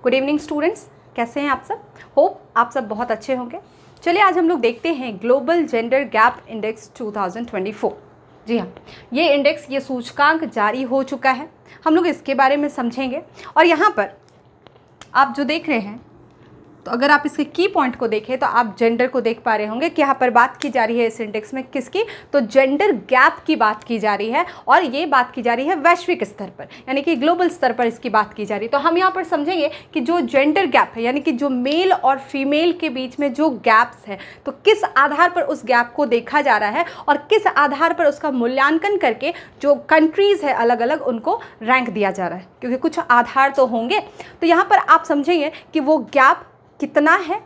Good evening students, कैसे हैं आप सब? होप आप सब बहुत अच्छे होंगे। चलिए आज हम लोग देखते हैं ग्लोबल जेंडर गैप इंडेक्स 2024। जी हाँ, ये इंडेक्स, ये सूचकांक जारी हो चुका है। हम लोग इसके बारे में समझेंगे। और यहाँ पर आप जो देख रहे हैं, तो अगर आप इसके की पॉइंट को देखें तो आप जेंडर को देख पा रहे होंगे कि यहाँ पर बात की जा रही है इस इंडेक्स में किसकी, तो जेंडर गैप की बात की जा रही है। और ये बात की जा रही है वैश्विक स्तर पर, यानी कि ग्लोबल स्तर पर इसकी बात की जा रही है। तो हम यहाँ पर समझेंगे कि जो जेंडर गैप है, यानी कि जो मेल और फीमेल के बीच में जो गैप्स है, तो किस आधार पर उस गैप को देखा जा रहा है और किस आधार पर उसका मूल्यांकन करके जो कंट्रीज़ है अलग अलग उनको रैंक दिया जा रहा है, क्योंकि कुछ आधार तो होंगे। तो यहाँ पर आप समझेंगे कि वो गैप कितना है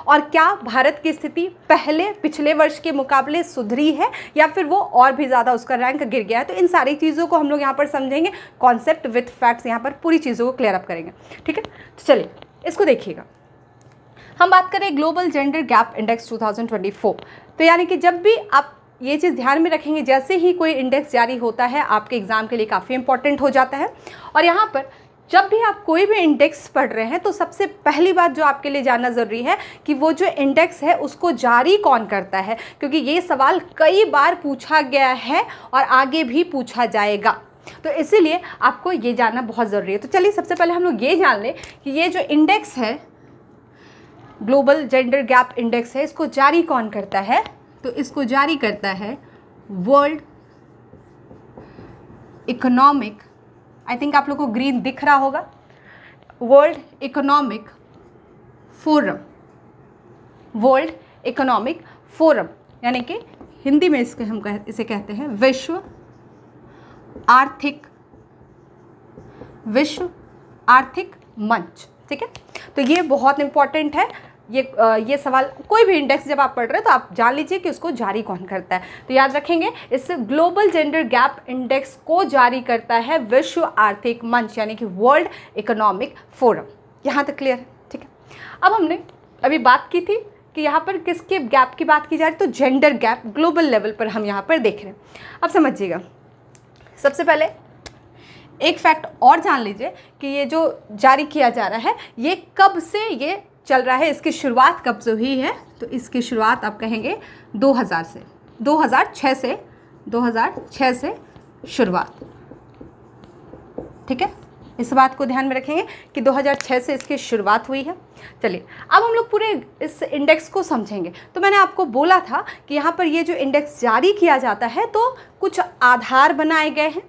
और क्या भारत की स्थिति पिछले वर्ष के मुकाबले सुधरी है या फिर वो और भी ज़्यादा उसका रैंक गिर गया है। तो इन सारी चीज़ों को हम लोग यहाँ पर समझेंगे, कॉन्सेप्ट विथ फैक्ट्स यहाँ पर पूरी चीज़ों को क्लियर अप करेंगे। ठीक है, तो चलिए इसको देखिएगा। हम बात करें ग्लोबल जेंडर गैप इंडेक्स 2024। तो यानी कि जब भी आप ये चीज़ ध्यान में रखेंगे, जैसे ही कोई इंडेक्स जारी होता है आपके एग्ज़ाम के लिए काफ़ी इंपॉर्टेंट हो जाता है। और यहाँ पर जब भी आप कोई भी इंडेक्स पढ़ रहे हैं तो सबसे पहली बात जो आपके लिए जानना ज़रूरी है कि वो जो इंडेक्स है उसको जारी कौन करता है, क्योंकि ये सवाल कई बार पूछा गया है और आगे भी पूछा जाएगा। तो इसीलिए आपको ये जानना बहुत ज़रूरी है। तो चलिए सबसे पहले हम लोग ये जान लें कि ये जो इंडेक्स है, ग्लोबल जेंडर गैप इंडेक्स है, इसको जारी कौन करता है। तो इसको जारी करता है वर्ल्ड इकोनॉमिक, आई थिंक आप लोग को ग्रीन दिख रहा होगा, world economic forum. World economic forum यानी कि हिंदी में इसे कहते हैं विश्व आर्थिक मंच। ठीक है, तो ये बहुत इंपॉर्टेंट है। ये सवाल कोई भी इंडेक्स जब आप पढ़ रहे हैं तो आप जान लीजिए कि उसको जारी कौन करता है। तो याद रखेंगे, इस ग्लोबल जेंडर गैप इंडेक्स को जारी करता है विश्व आर्थिक मंच, यानी कि वर्ल्ड इकोनॉमिक फोरम। यहाँ तक क्लियर है? ठीक है। अब हमने अभी बात की थी कि यहाँ पर किसके गैप की बात की जा रही है, तो जेंडर गैप ग्लोबल लेवल पर हम यहाँ पर देख रहे हैं। अब समझिएगा, सबसे पहले एक फैक्ट और जान लीजिए कि ये जो जारी किया जा रहा है ये कब से ये चल रहा है, इसकी शुरुआत कब से हुई है। तो इसकी शुरुआत आप कहेंगे 2006 से शुरुआत। ठीक है, इस बात को ध्यान में रखेंगे कि 2006 से इसकी शुरुआत हुई है। चलिए अब हम लोग पूरे इस इंडेक्स को समझेंगे। तो मैंने आपको बोला था कि यहाँ पर ये जो इंडेक्स जारी किया जाता है तो कुछ आधार बनाए गए हैं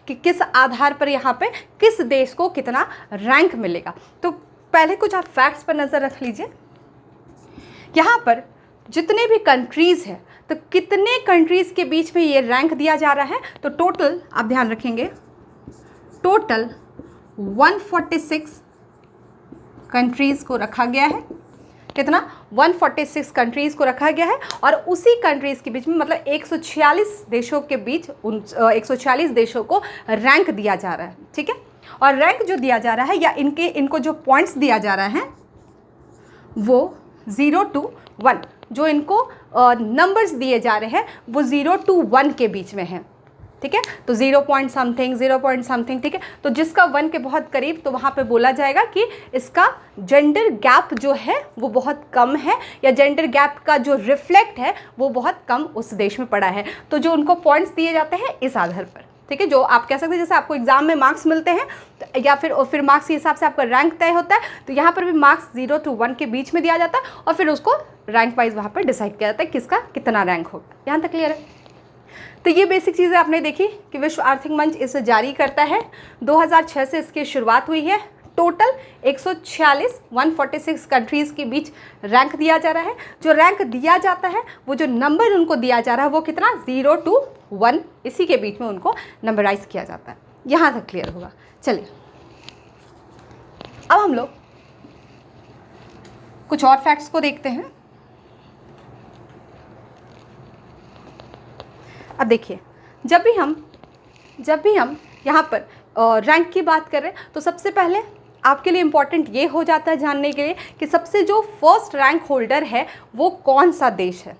कि किस आधार पर यहाँ पे किस देश को कितना रैंक मिलेगा। तो पहले कुछ आप फैक्ट्स पर नज़र रख लीजिए। यहाँ पर जितने भी कंट्रीज़ हैं तो कितने कंट्रीज़ के बीच में ये रैंक दिया जा रहा है, तो टोटल आप ध्यान रखेंगे, टोटल 146 कंट्रीज़ को रखा गया है। कितना? 146 कंट्रीज़ को रखा गया है। और उसी कंट्रीज़ के बीच में मतलब 146 देशों के बीच 146 देशों को रैंक दिया जा रहा है। ठीक है, और रैंक जो दिया जा रहा है या इनको जो पॉइंट्स दिया जा रहा है वो 0 to 1, जो इनको नंबर्स दिए जा रहे हैं वो 0 to 1 के बीच में है। ठीक है, तो 0 point something। ठीक है, तो जिसका 1 के बहुत करीब, तो वहाँ पे बोला जाएगा कि इसका जेंडर गैप जो है वो बहुत कम है, या जेंडर गैप का जो रिफ्लेक्ट है वो बहुत कम उस देश में पड़ा है। तो जो उनको पॉइंट्स दिए जाते हैं इस आधार पर। ठीक है, जो आप कह सकते हैं जैसे आपको एग्जाम में मार्क्स मिलते हैं या फिर मार्क्स के हिसाब से आपका रैंक तय होता है, तो यहाँ पर भी मार्क्स 0 to 1 के बीच में दिया जाता है और फिर उसको रैंक वाइज वहाँ पर डिसाइड किया जाता है किसका कितना रैंक होगा। यहाँ तक क्लियर है? तो ये बेसिक चीज़ें आपने देखी कि विश्व आर्थिक मंच इसे जारी करता है। 2006 से इसकी शुरुआत हुई है। टोटल 146 कंट्रीज़ के बीच रैंक दिया जा रहा है। जो रैंक दिया जाता है वो जो नंबर उनको दिया जा रहा है वो कितना, 0 to 1, इसी के बीच में उनको नंबराइज किया जाता है। यहाँ तक क्लियर होगा। चलिए अब हम लोग कुछ और फैक्ट्स को देखते हैं। अब देखिए, जब भी हम यहाँ पर रैंक की बात करें तो सबसे पहले आपके लिए इम्पॉर्टेंट ये हो जाता है जानने के लिए कि सबसे जो फर्स्ट रैंक होल्डर है वो कौन सा देश है।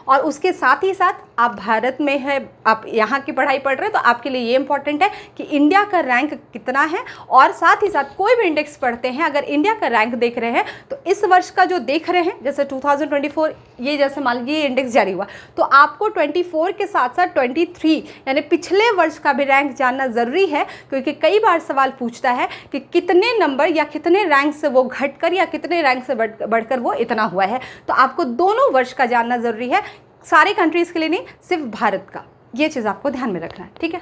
और उसके साथ ही साथ आप भारत में है, आप यहाँ की पढ़ाई पढ़ रहे हैं, तो आपके लिए ये इंपॉर्टेंट है कि इंडिया का रैंक कितना है। और साथ ही साथ कोई भी इंडेक्स पढ़ते हैं, अगर इंडिया का रैंक देख रहे हैं तो इस वर्ष का जो देख रहे हैं, जैसे 2024 ये जैसे मान लीजिए ये इंडेक्स जारी हुआ, तो आपको 24 के साथ साथ 23 यानी पिछले वर्ष का भी रैंक जानना ज़रूरी है, क्योंकि कई बार सवाल पूछता है कि कितने नंबर या कितने रैंक से वो घटकर या कितने रैंक से बढ़कर वो इतना हुआ है। तो आपको दोनों वर्ष का जानना ज़रूरी है, सारे कंट्रीज़ के लिए नहीं, सिर्फ भारत का। ये चीज़ आपको ध्यान में रखना है, ठीक है।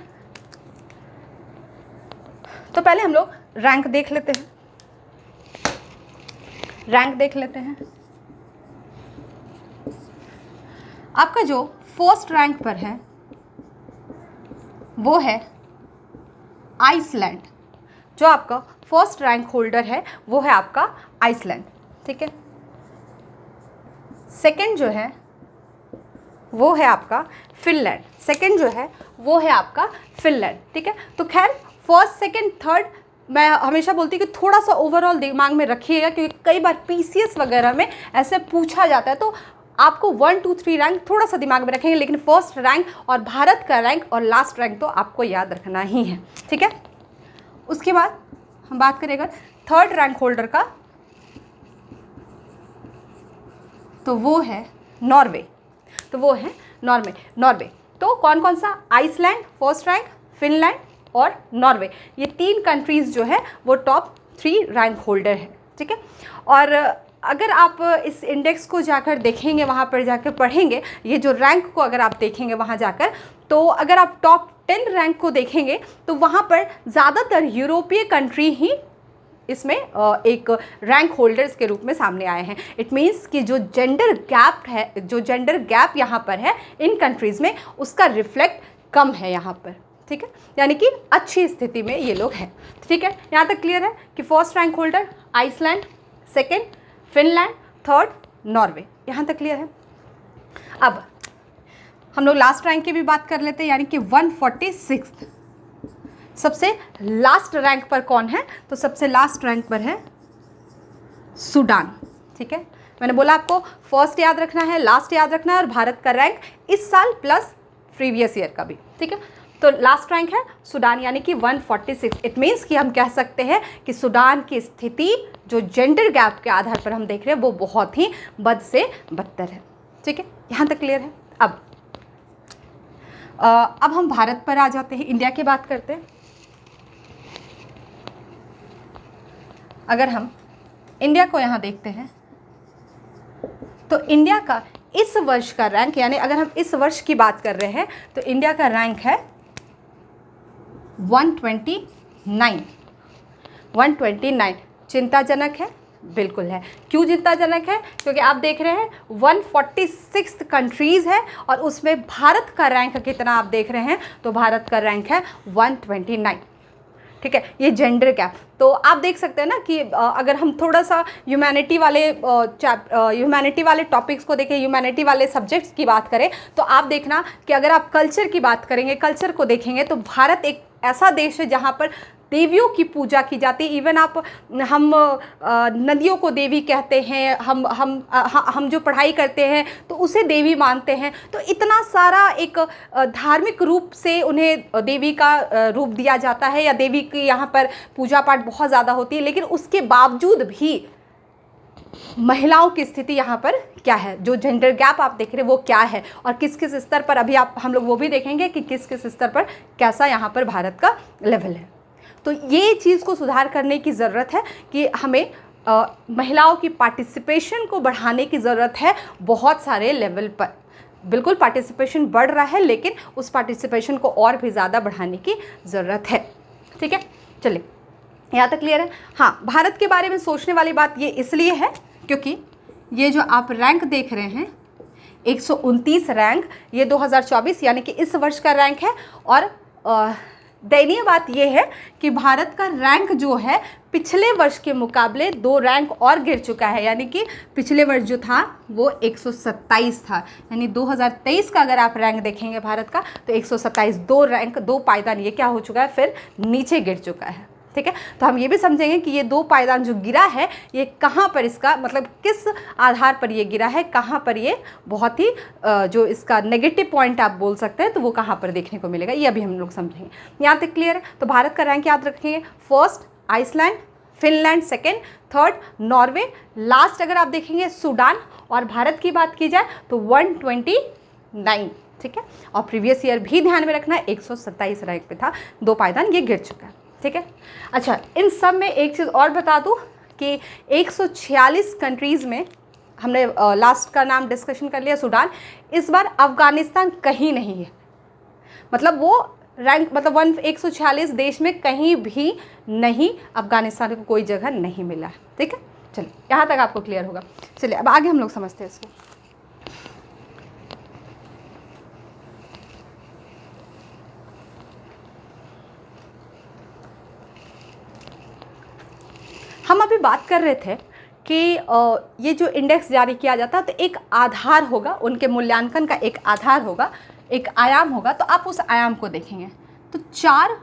तो पहले हम लोग रैंक देख लेते हैं, रैंक देख लेते हैं। आपका जो फर्स्ट रैंक पर है वो है आइसलैंड। जो आपका फर्स्ट रैंक होल्डर है वो है आपका आइसलैंड, ठीक है। सेकंड जो है वो है आपका फिनलैंड, सेकंड जो है वो है आपका फिनलैंड, ठीक है। तो खैर फर्स्ट सेकंड थर्ड मैं हमेशा बोलती हूँ कि थोड़ा सा ओवरऑल दिमाग में रखिएगा, क्योंकि कई बार पीसीएस वगैरह में ऐसे पूछा जाता है, तो आपको 1 2 3 रैंक थोड़ा सा दिमाग में रखेंगे, लेकिन फर्स्ट रैंक और भारत का रैंक और लास्ट रैंक तो आपको याद रखना ही है, ठीक है। उसके बाद हम बात करेंगे थर्ड रैंक होल्डर का, तो वो है नॉर्वे, तो वो है नॉर्वे। तो कौन कौन सा? आइसलैंड फर्स्ट रैंक, फिनलैंड और नॉर्वे, ये 3 कंट्रीज़ जो है वो टॉप 3 रैंक होल्डर है, ठीक है। और अगर आप इस इंडेक्स को जाकर देखेंगे, वहाँ पर जाकर पढ़ेंगे, ये जो रैंक को अगर आप देखेंगे वहाँ जाकर, तो अगर आप टॉप 10 रैंक को देखेंगे तो वहाँ पर ज़्यादातर यूरोपीय कंट्री ही इसमें एक रैंक होल्डर्स के रूप में सामने आए हैं। इट मीन्स कि जो जेंडर गैप है, जो जेंडर गैप यहाँ पर है इन कंट्रीज़ में, उसका रिफ्लेक्ट कम है यहाँ पर, ठीक है। यानी कि अच्छी स्थिति में ये लोग हैं, ठीक है। यहाँ तक क्लियर है कि first rank holder Iceland, second Finland, third Norway, यहाँ तक क्लियर है। अब हम लोग लास्ट रैंक की भी बात कर लेते हैं, यानी कि 146 सबसे लास्ट रैंक पर कौन है? तो सबसे लास्ट रैंक पर है सूडान, ठीक है। मैंने बोला आपको फर्स्ट याद रखना है, लास्ट याद रखना है, और भारत का रैंक इस साल प्लस प्रीवियस ईयर का भी, ठीक है। तो लास्ट रैंक है सूडान, यानी कि 146। इट मीन्स कि हम कह सकते हैं कि सूडान की स्थिति जो जेंडर गैप के आधार पर हम देख रहे हैं वो बहुत ही बद से बदतर है, ठीक है। यहाँ तक क्लियर है। अब हम भारत पर आ जाते हैं, इंडिया की बात करते हैं। अगर हम इंडिया को यहाँ देखते हैं तो इंडिया का इस वर्ष का रैंक, यानी अगर हम इस वर्ष की बात कर रहे हैं तो इंडिया का रैंक है 129। चिंताजनक है? बिल्कुल है। क्यों चिंताजनक है? क्योंकि आप देख रहे हैं 146 कंट्रीज़ है और उसमें भारत का रैंक कितना आप देख रहे हैं, तो भारत का रैंक है 129, ठीक है। ये जेंडर गैप, तो आप देख सकते हैं ना कि अगर हम थोड़ा सा ह्यूमैनिटी वाले टॉपिक्स को देखें, ह्यूमैनिटी वाले सब्जेक्ट्स की बात करें, तो आप देखना कि अगर आप कल्चर की बात करेंगे, कल्चर को देखेंगे, तो भारत एक ऐसा देश है जहाँ पर देवियों की पूजा की जाती है। इवन हम नदियों को देवी कहते हैं, हम जो पढ़ाई करते हैं तो उसे देवी मानते हैं। तो इतना सारा एक धार्मिक रूप से उन्हें देवी का रूप दिया जाता है, या देवी की यहाँ पर पूजा पाठ बहुत ज़्यादा होती है। लेकिन उसके बावजूद भी महिलाओं की स्थिति यहाँ पर क्या है, जो जेंडर गैप आप देख रहे हैं वो क्या है, और किस किस स्तर पर, अभी हम लोग वो भी देखेंगे कि किस किस स्तर पर कैसा यहाँ पर भारत का लेवल है। तो ये चीज़ को सुधार करने की ज़रूरत है कि हमें महिलाओं की पार्टिसिपेशन को बढ़ाने की ज़रूरत है बहुत सारे लेवल पर। बिल्कुल पार्टिसिपेशन बढ़ रहा है, लेकिन उस पार्टिसिपेशन को और भी ज़्यादा बढ़ाने की ज़रूरत है, ठीक है। चलिए, यहाँ तक क्लियर है। हाँ, भारत के बारे में सोचने वाली बात ये इसलिए है क्योंकि ये जो आप रैंक देख रहे हैं 129 रैंक, ये 2024 यानी कि इस वर्ष का रैंक है। और दयनीय बात यह है कि भारत का रैंक जो है पिछले वर्ष के मुकाबले 2 रैंक और गिर चुका है, यानी कि पिछले वर्ष जो था वो 127 था, यानी 2023 का अगर आप रैंक देखेंगे भारत का तो 127, 2 रैंक 2 पायदान ये क्या हो चुका है, फिर नीचे गिर चुका है, ठीक है। तो हम ये भी समझेंगे कि ये 2 पायदान जो गिरा है ये कहाँ पर, इसका मतलब किस आधार पर ये गिरा है, कहाँ पर ये बहुत ही जो इसका नेगेटिव पॉइंट आप बोल सकते हैं तो वो कहाँ पर देखने को मिलेगा, ये अभी हम लोग समझेंगे। यहाँ तक क्लियर है। तो भारत का रैंक याद रखेंगे, first Iceland, Finland second, third Norway, last अगर आप देखेंगे सूडान, और भारत की बात की जाए तो 129, ठीक है। और प्रीवियस ईयर भी ध्यान में रखना, 127 रैंक पे था, 2 पायदान ये गिर चुका है, ठीक है। अच्छा, इन सब में एक चीज़ और बता दूं कि 146 कंट्रीज़ में हमने लास्ट का नाम डिस्कशन कर लिया सूडान, इस बार अफ़गानिस्तान कहीं नहीं है, मतलब वो रैंक मतलब 146 देश में कहीं भी नहीं, अफ़गानिस्तान को कोई जगह नहीं मिला है, ठीक है। चलिए यहाँ तक आपको क्लियर होगा। चलिए अब आगे हम लोग समझते हैं इसको। हम अभी बात कर रहे थे कि ये जो इंडेक्स जारी किया जाता है तो एक आधार होगा, उनके मूल्यांकन का एक आधार होगा, एक आयाम होगा। तो आप उस आयाम को देखेंगे तो 4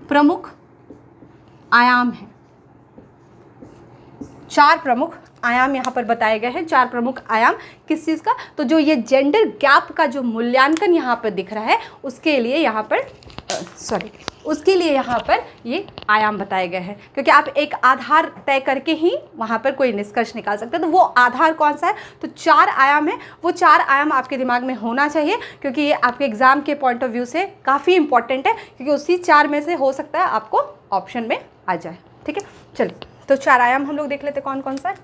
प्रमुख आयाम हैं, 4 प्रमुख आयाम यहाँ पर बताए गए हैं। 4 प्रमुख आयाम किस चीज़ का, तो जो ये जेंडर गैप का जो मूल्यांकन यहाँ पर दिख रहा है उसके लिए यहाँ पर उसके लिए यहाँ पर ये आयाम बताए गए हैं, क्योंकि आप एक आधार तय करके ही वहाँ पर कोई निष्कर्ष निकाल सकते हैं। तो वो आधार कौन सा है, तो 4 आयाम है। वो 4 आयाम आपके दिमाग में होना चाहिए, क्योंकि ये आपके एग्ज़ाम के पॉइंट ऑफ व्यू से काफ़ी इंपॉर्टेंट है, क्योंकि उसी 4 में से हो सकता है आपको ऑप्शन में आ जाए, ठीक है। चलिए तो 4 आयाम हम लोग देख लेते कौन कौन सा है।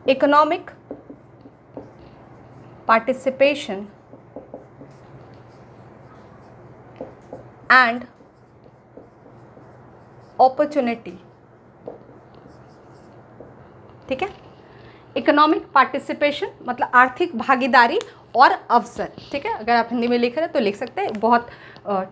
इकोनॉमिक पार्टिसिपेशन एंड अपॉर्चुनिटी, ठीक है। इकोनॉमिक पार्टिसिपेशन मतलब आर्थिक भागीदारी और अवसर, ठीक है। अगर आप हिंदी में लिख रहे हैं तो लिख सकते हैं, बहुत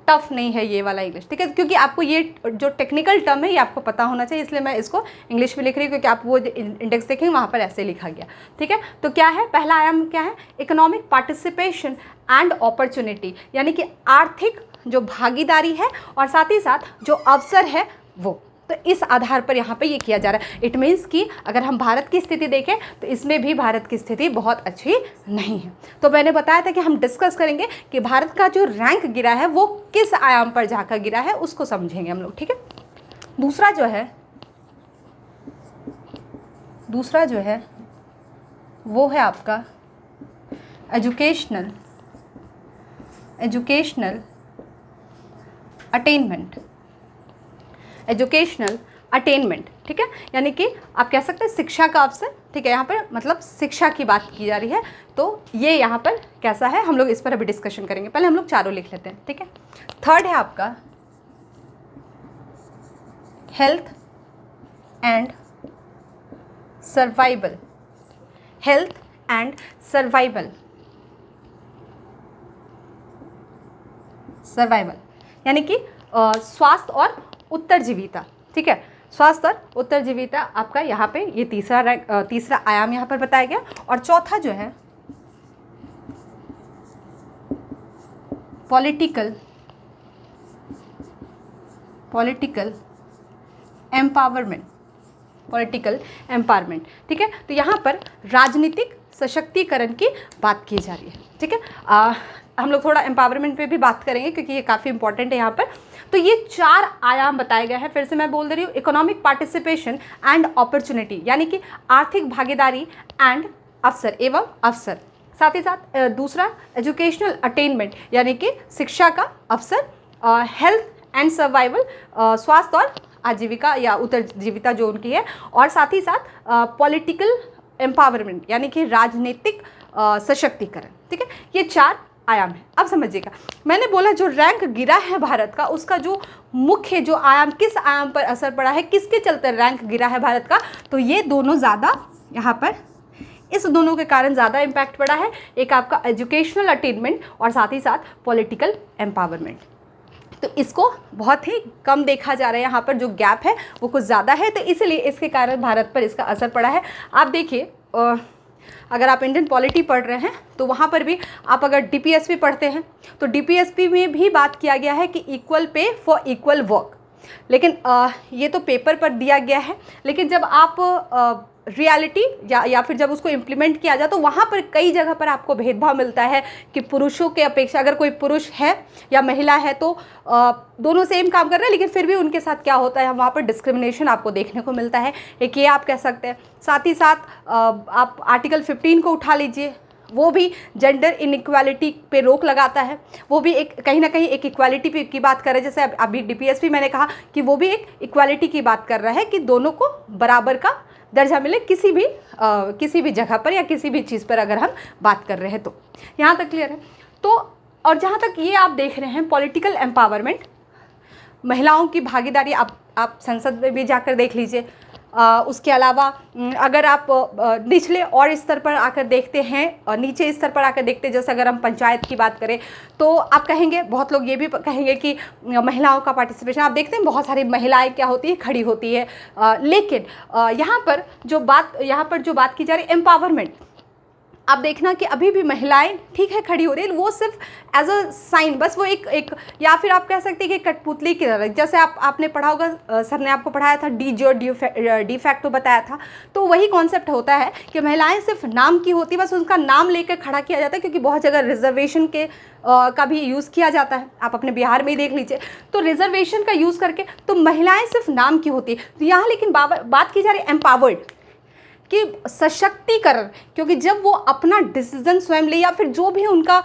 टफ नहीं है ये वाला इंग्लिश, ठीक है, क्योंकि आपको ये जो टेक्निकल टर्म है ये आपको पता होना चाहिए, इसलिए मैं इसको इंग्लिश में लिख रही हूँ, क्योंकि आप वो इंडेक्स देखेंगे वहाँ पर ऐसे लिखा गया, ठीक है। तो क्या है, पहला आयाम क्या है, इकोनॉमिक पार्टिसिपेशन एंड अपॉर्चुनिटी, यानी कि आर्थिक जो भागीदारी है और साथ ही साथ जो अवसर है वो। तो इस आधार पर यहाँ पे ये किया जा रहा है। इट मीन्स कि अगर हम भारत की स्थिति देखें तो इसमें भी भारत की स्थिति बहुत अच्छी नहीं है। तो मैंने बताया था कि हम डिस्कस करेंगे कि भारत का जो रैंक गिरा है वो किस आयाम पर जाकर गिरा है, उसको समझेंगे हम लोग, ठीक है। दूसरा जो है वो है आपका एजुकेशनल अटेनमेंट, ठीक है, यानी कि आप कह सकते हैं शिक्षा का अवसर, ठीक है। यहाँ पर मतलब शिक्षा की बात की जा रही है, तो ये यहाँ पर कैसा है हम लोग इस पर अभी डिस्कशन करेंगे। पहले हम लोग चारों लिख लेते हैं, ठीक है। थर्ड है आपका हेल्थ एंड सर्वाइवल, यानी कि स्वास्थ्य और उत्तरजीविता, ठीक है। स्वास्थ्य और उत्तरजीविता आपका यहाँ पे ये तीसरा आयाम यहाँ पर बताया गया। और चौथा जो है पॉलिटिकल एम्पावरमेंट, ठीक है। तो यहाँ पर राजनीतिक सशक्तिकरण की बात की जा रही है, ठीक है। हम लोग थोड़ा एम्पावरमेंट पे भी बात करेंगे क्योंकि ये काफ़ी इंपॉर्टेंट है यहाँ पर। तो ये 4 आयाम बताए गए हैं, फिर से मैं बोल दे रही हूँ, इकोनॉमिक पार्टिसिपेशन एंड अपॉर्चुनिटी, यानी कि आर्थिक भागीदारी एंड अवसर, साथ ही साथ दूसरा एजुकेशनल अटेनमेंट, यानी कि शिक्षा का अवसर, हेल्थ एंड सर्वाइवल, स्वास्थ्य और आजीविका या उत्तरजीविता जो उनकी है, और साथ ही साथ पॉलिटिकल एम्पावरमेंट, यानी कि राजनीतिक सशक्तिकरण, ठीक है। ये 4 आयाम है। अब समझिएगा, मैंने बोला जो रैंक गिरा है भारत का, उसका जो मुख्य जो आयाम, किस आयाम पर असर पड़ा है, किसके चलते रैंक गिरा है भारत का, तो ये दोनों ज़्यादा यहाँ पर, इस दोनों के कारण ज़्यादा इम्पैक्ट पड़ा है। एक आपका एजुकेशनल अटेनमेंट और साथ ही साथ पॉलिटिकल एम्पावरमेंट। तो इसको बहुत ही कम देखा जा रहा है, यहाँ पर जो गैप है वो कुछ ज़्यादा है, तो इसलिए इसके कारण भारत पर इसका असर पड़ा है। आप देखिए अगर आप इंडियन पॉलिटी पढ़ रहे हैं तो वहाँ पर भी आप अगर डीपीएसपी पढ़ते हैं तो डीपीएसपी में भी बात किया गया है कि equal pay for equal work. लेकिन ये तो पेपर पर दिया गया है, लेकिन जब आप रियलिटी या फिर जब उसको इम्प्लीमेंट किया जाए तो वहाँ पर कई जगह पर आपको भेदभाव मिलता है कि पुरुषों के अपेक्षा अगर कोई पुरुष है या महिला है तो दोनों सेम काम कर रहे हैं, लेकिन फिर भी उनके साथ क्या होता है, वहाँ पर डिस्क्रिमिनेशन आपको देखने को मिलता है। एक ये आप कह सकते हैं। साथ ही साथ आप आर्टिकल 15 को उठा लीजिए, वो भी जेंडर इनइक्वालिटी पे रोक लगाता है। वो भी एक कहीं ना कहीं एक इक्वालिटी की बात कर रहा है। जैसे अभी डीपीएसपी मैंने कहा कि वो भी एक इक्वालिटी की बात कर रहा है कि दोनों को बराबर का दर्जा मिले किसी भी जगह पर या किसी भी चीज़ पर अगर हम बात कर रहे हैं तो। यहाँ तक क्लियर है। तो और जहाँ तक ये आप देख रहे हैं पॉलिटिकल एम्पावरमेंट, महिलाओं की भागीदारी, आप संसद में भी जाकर देख लीजिए। उसके अलावा अगर आप निचले और स्तर पर आकर देखते हैं और नीचे स्तर पर आकर देखते हैं, जैसे अगर हम पंचायत की बात करें तो आप कहेंगे, बहुत लोग ये भी कहेंगे कि महिलाओं का पार्टिसिपेशन, आप देखते हैं बहुत सारी महिलाएं क्या होती है, खड़ी होती है। लेकिन यहाँ पर जो बात की जा रही है एम्पावरमेंट, आप देखना कि अभी भी महिलाएं ठीक है खड़ी हो रही है, वो सिर्फ एज अ साइन, बस वो एक या फिर आप कह सकते हैं कि कठपुतली की तरह। जैसे आपने पढ़ा होगा, सर ने आपको पढ़ाया था डी जो डी फैक्टो बताया था, तो वही कॉन्सेप्ट होता है कि महिलाएं सिर्फ नाम की होती है, बस उनका नाम लेकर खड़ा किया जाता है, क्योंकि बहुत जगह रिजर्वेशन के का भी यूज़ किया जाता है। आप अपने बिहार में ही देख लीजिए, तो रिजर्वेशन का यूज़ करके तो महिलाएं सिर्फ नाम की होती है। तो यहाँ लेकिन बात की जा रही है एम्पावर्ड कि सशक्तिकरण, क्योंकि जब वो अपना डिसीजन स्वयं ले या फिर जो भी उनका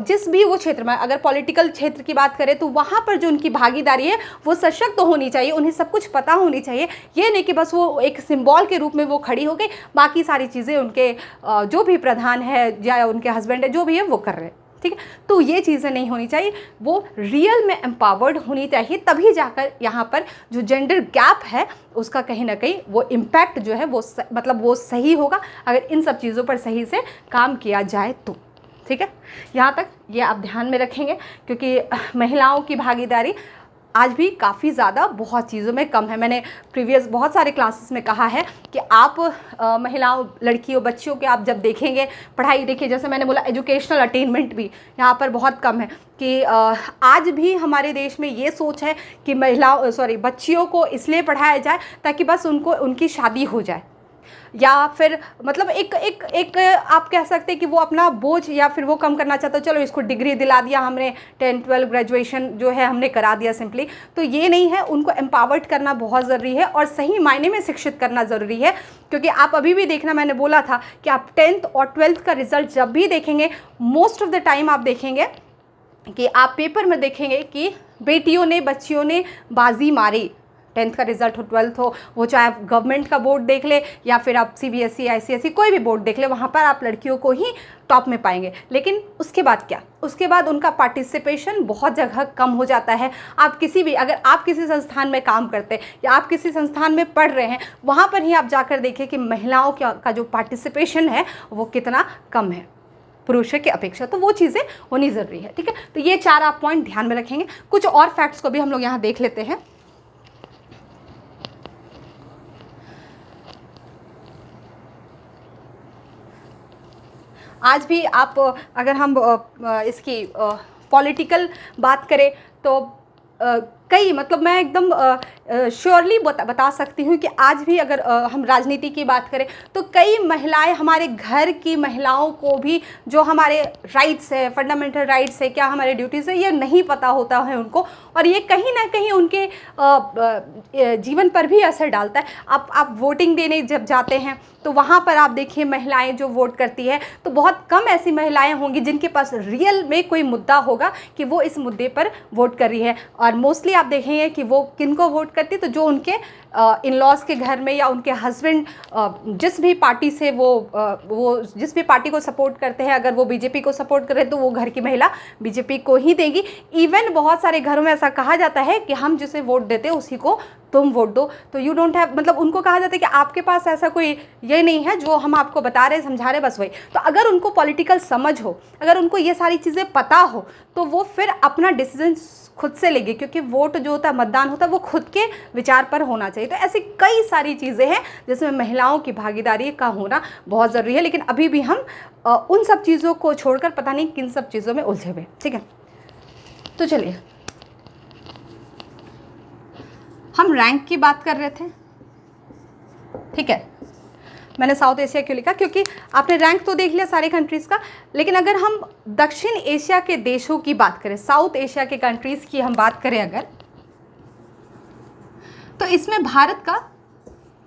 जिस भी वो क्षेत्र में, अगर पॉलिटिकल क्षेत्र की बात करें तो वहाँ पर जो उनकी भागीदारी है वो सशक्त तो होनी चाहिए, उन्हें सब कुछ पता होनी चाहिए। ये नहीं कि बस वो एक सिंबल के रूप में वो खड़ी हो गई, बाकी सारी चीज़ें उनके जो भी प्रधान है या उनके हस्बैंड है जो भी है वो कर रहे हैं, ठीक है। तो ये चीज़ें नहीं होनी चाहिए, वो रियल में एम्पावर्ड होनी चाहिए, तभी जाकर यहाँ पर जो जेंडर गैप है उसका कहीं ना कहीं वो इम्पैक्ट जो है वो मतलब वो सही होगा, अगर इन सब चीज़ों पर सही से काम किया जाए तो, ठीक है। यहाँ तक ये आप ध्यान में रखेंगे, क्योंकि महिलाओं की भागीदारी आज भी काफ़ी ज़्यादा बहुत चीज़ों में कम है। मैंने प्रीवियस बहुत सारे क्लासेस में कहा है कि आप महिलाओं, लड़कियों, बच्चियों के आप जब देखेंगे पढ़ाई, देखिए जैसे मैंने बोला एजुकेशनल अटेनमेंट भी यहाँ पर बहुत कम है, कि आज भी हमारे देश में ये सोच है कि बच्चियों को इसलिए पढ़ाया जाए ताकि बस उनकी शादी हो जाए, या फिर मतलब एक आप कह सकते हैं कि वो अपना बोझ या फिर वो कम करना चाहता है, चलो इसको डिग्री दिला दिया हमने, 10, 12 ग्रेजुएशन जो है हमने करा दिया सिंपली। तो ये नहीं है, उनको एम्पावर्ड करना बहुत ज़रूरी है और सही मायने में शिक्षित करना ज़रूरी है। क्योंकि आप अभी भी देखना, मैंने बोला था कि आप 10th और 12th का रिजल्ट जब भी देखेंगे, मोस्ट ऑफ द टाइम आप देखेंगे कि आप पेपर में देखेंगे कि बेटियों ने, बच्चियों ने बाजी मारी। 10th का रिजल्ट हो, 12th हो, वो चाहे आप गवर्नमेंट का बोर्ड देख ले या फिर आप CBSE, ICSE कोई भी बोर्ड देख ले, वहाँ पर आप लड़कियों को ही टॉप में पाएंगे। लेकिन उसके बाद क्या, उसके बाद उनका पार्टिसिपेशन बहुत जगह कम हो जाता है। आप अगर आप किसी संस्थान में काम करते हैं या आप किसी संस्थान में पढ़ रहे हैं, वहाँ पर ही आप जाकर देखिए कि महिलाओं का जो पार्टिसिपेशन है वो कितना कम है पुरुषों की अपेक्षा। तो वो चीज़ें होनी ज़रूरी है, ठीक है। तो ये 4 आप पॉइंट ध्यान में रखेंगे। कुछ और फैक्ट्स को भी हम लोग यहाँ देख लेते हैं। आज भी आप अगर हम इसकी पॉलिटिकल बात करें तो कई, मतलब मैं एकदम श्योरली बता सकती हूँ कि आज भी अगर हम राजनीति की बात करें तो कई महिलाएं, हमारे घर की महिलाओं को भी जो हमारे राइट्स है, फंडामेंटल राइट्स है, क्या हमारे ड्यूटीज़ है, ये नहीं पता होता है उनको, और ये कहीं ना कहीं उनके जीवन पर भी असर डालता है। आप वोटिंग देने जब जाते हैं तो वहाँ पर आप देखिए महिलाएं जो वोट करती है, तो बहुत कम ऐसी महिलाएं होंगी जिनके पास रियल में कोई मुद्दा होगा कि वो इस मुद्दे पर वोट कर रही है। और मोस्टली आप देखेंगे कि वो किनको वोट करती, तो जो उनके इन लॉज के घर में या उनके हस्बैंड जिस भी पार्टी से वो जिस भी पार्टी को सपोर्ट करते हैं, अगर वो बीजेपी को सपोर्ट करे तो वो घर की महिला बीजेपी को ही देगी। इवन बहुत सारे घरों में ऐसा कहा जाता है कि हम जिसे वोट देते हैं उसी को तुम वोट दो। तो यू डोंट हैव, मतलब उनको कहा जाता है कि आपके पास ऐसा कोई ये नहीं है जो हम आपको बता रहे, समझा रहे, बस वही। तो अगर उनको पॉलिटिकल समझ हो, अगर उनको ये सारी चीज़ें पता हो, तो वो फिर अपना डिसीजन खुद से लेंगे, क्योंकि वोट जो होता है, मतदान होता है, वो खुद के विचार पर होना चाहिए। तो ऐसी कई सारी चीज़ें हैं जिसमें महिलाओं की भागीदारी का होना बहुत ज़रूरी है, लेकिन अभी भी हम उन सब चीज़ों को छोड़कर पता नहीं किन सब चीज़ों में उलझे हुए। ठीक है, तो चलिए हम रैंक की बात कर रहे थे। ठीक है, मैंने साउथ एशिया क्यों लिखा, क्योंकि आपने रैंक तो देख लिया सारे कंट्रीज़ का, लेकिन अगर हम दक्षिण एशिया के देशों की बात करें, साउथ एशिया के कंट्रीज़ की हम बात करें अगर, तो इसमें भारत का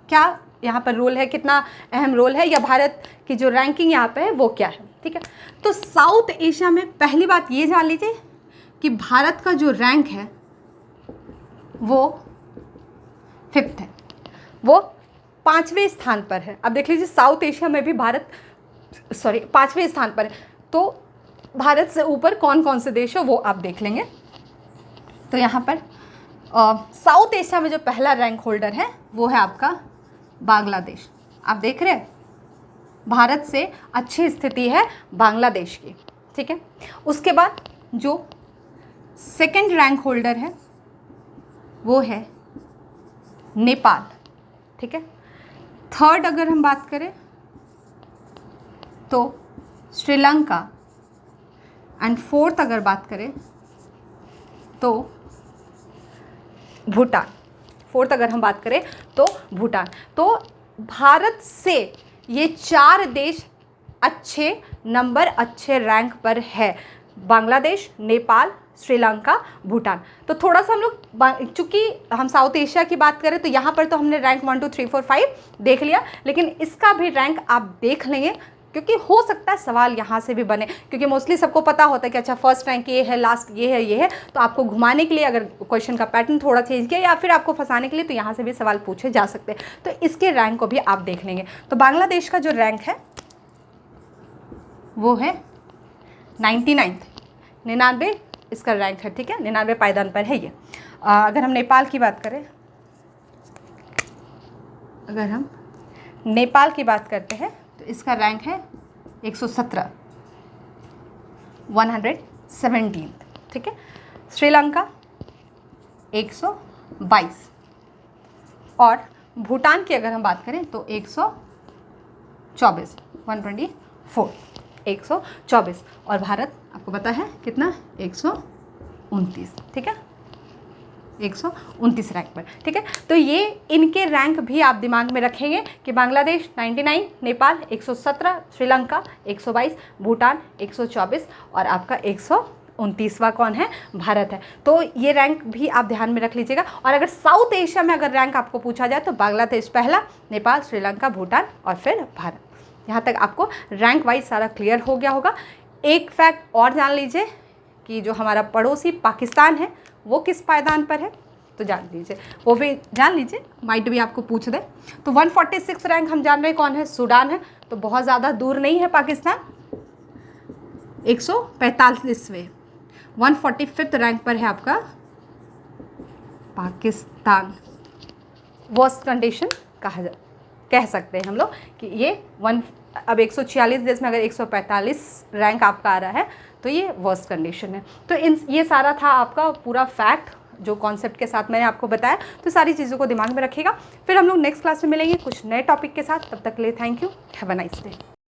क्या यहाँ पर रोल है, कितना अहम रोल है, या भारत की जो रैंकिंग यहाँ पे है वो क्या है। ठीक है, तो साउथ एशिया में पहली बात ये जान लीजिए कि भारत का जो रैंक है वो 5th है, वो 5वें स्थान पर है। अब देख लीजिए साउथ एशिया में भी भारत 5वें स्थान पर है, तो भारत से ऊपर कौन कौन से देश हो वो आप देख लेंगे। तो यहाँ पर साउथ एशिया में जो पहला रैंक होल्डर है वो है आपका बांग्लादेश। आप देख रहे हैं भारत से अच्छी स्थिति है बांग्लादेश की। ठीक है, उसके बाद जो सेकंड रैंक होल्डर है वो है नेपाल। ठीक है, थर्ड अगर हम बात करें तो श्रीलंका, एंड फोर्थ अगर बात करें तो भूटान। फोर्थ अगर हम बात करें तो भूटान। तो भारत से ये 4 देश अच्छे नंबर, अच्छे रैंक पर है, बांग्लादेश, नेपाल, श्रीलंका, भूटान। तो थोड़ा सा हम लोग, चूँकि हम साउथ एशिया की बात करें तो यहाँ पर तो हमने रैंक 1 2 3 4 5 देख लिया, लेकिन इसका भी रैंक आप देख लेंगे, क्योंकि हो सकता है सवाल यहाँ से भी बने, क्योंकि मोस्टली सबको पता होता है कि अच्छा फर्स्ट रैंक ये है, लास्ट ये है। तो आपको घुमाने के लिए, अगर क्वेश्चन का पैटर्न थोड़ा चेंज किया या फिर आपको फंसाने के लिए, तो यहाँ से भी सवाल पूछे जा सकते हैं। तो इसके रैंक को भी आप देख लेंगे। तो बांग्लादेश का जो रैंक है वो है 99 इसका रैंक है। ठीक है, 99 पायदान पर है ये। अगर हम नेपाल की बात करें, अगर हम नेपाल की बात करते हैं तो इसका रैंक है 117, 117। ठीक है, श्रीलंका 122, और भूटान की अगर हम बात करें तो 124, 124, 124, और भारत आपको पता है कितना, 129। ठीक है, 129 रैंक पर। ठीक है, तो ये इनके रैंक भी आप दिमाग में रखेंगे कि बांग्लादेश 99, नेपाल 117, श्रीलंका 122, भूटान 124, और आपका 129वां कौन है, भारत है। तो ये रैंक भी आप ध्यान में रख लीजिएगा। और अगर साउथ एशिया में अगर रैंक आपको पूछा जाए तो बांग्लादेश पहला, नेपाल, श्रीलंका, भूटान और फिर भारत। यहाँ तक आपको रैंक वाइज सारा क्लियर हो गया होगा। एक फैक्ट और जान लीजिए कि जो हमारा पड़ोसी पाकिस्तान है वो किस पायदान पर है, तो जान लीजिए, वो भी जान लीजिए, माइट भी आपको पूछ दे। तो 146 रैंक हम जान रहे हैं कौन है, सूडान है। तो बहुत ज़्यादा दूर नहीं है पाकिस्तान। 145वें 145th रैंक पर है आपका पाकिस्तान। वर्स्ट कंडीशन कह सकते हैं हम लोग कि ये अब 146 देश में अगर 145 रैंक आपका आ रहा है तो ये वर्स्ट कंडीशन है। तो ये सारा था आपका पूरा फैक्ट जो कॉन्सेप्ट के साथ मैंने आपको बताया। तो सारी चीज़ों को दिमाग में रखिएगा। फिर हम लोग नेक्स्ट क्लास में मिलेंगे कुछ नए टॉपिक के साथ। तब तक के लिए thank you, have a nice day.